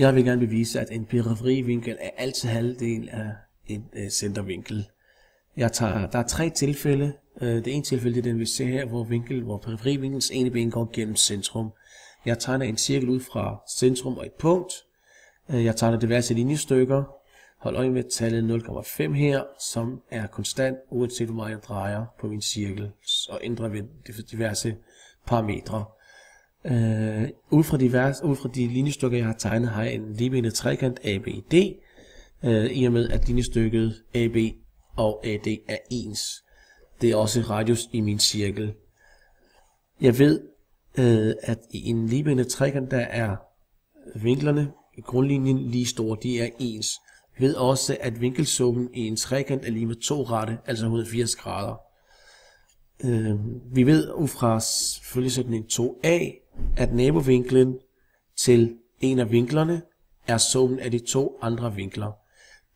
Jeg vil gerne bevise, at en periferivinkel er altid halvdel af en centervinkel. Der er 3 tilfælde. Det ene tilfælde er den, vi ser her, hvor periferivinkelens ene ben går gennem centrum. Jeg tegner en cirkel ud fra centrum og et punkt. Jeg tegner diverse linjestykker. Hold øje med tallet 0,5 her, som er konstant, uanset hvor meget jeg drejer på min cirkel, og ændrer ved diverse parametre. Ud fra de linjestykker, jeg har tegnet, har jeg en ligebenet trekant ABD, i og med at linjestykket AB og AD er ens. Det er også radius i min cirkel. Jeg ved, at i en ligebenet trekant, der er vinklerne i grundlinjen lige store, de er ens. Vi ved også, at vinkelsummen i en trekant er lige med 2 rette, altså 180 grader. Vi ved ud fra følgesætning 2a, at nabovinklen til en af vinklerne er summen af de 2 andre vinkler.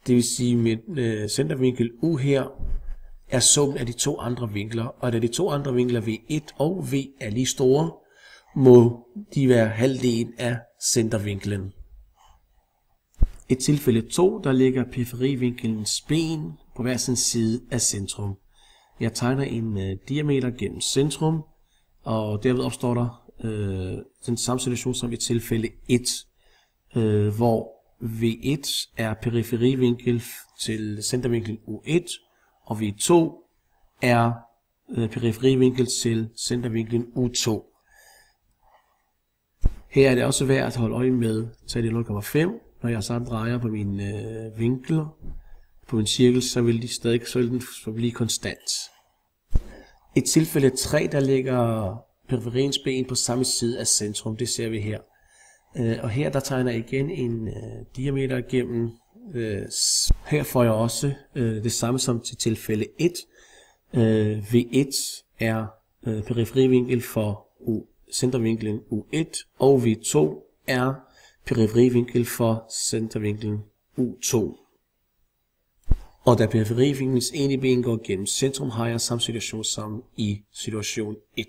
Det vil sige, at med centervinkel U her er summen af de 2 andre vinkler, og da de 2 andre vinkler V1 og V er lige store, må de være halvdelen af centervinklen. I tilfælde 2, der ligger periferivinkelens ben på hver sin side af centrum. Jeg tegner en diameter gennem centrum, og derved opstår der den samme situation som i tilfælde 1, hvor V1 er periferivinkel til centervinklen U1, og V2 er periferivinkel til centervinklen U2. Her er det også værd at holde øje med tallet 0,5. Når jeg så drejer på mine vinkler på min cirkel, så vil den blive konstant. I tilfælde 3, der ligger periferiens ben på samme side af centrum. Det ser vi her. Og her der tegner jeg igen en diameter gennem. Her får jeg også det samme som til tilfælde 1. V1 er periferivinkel for centervinklen U1, og V2 er periferivinkel for centervinklen U2. Og da periferivinkelens ene ben går gennem centrum, har jeg samme situation som i situation 1.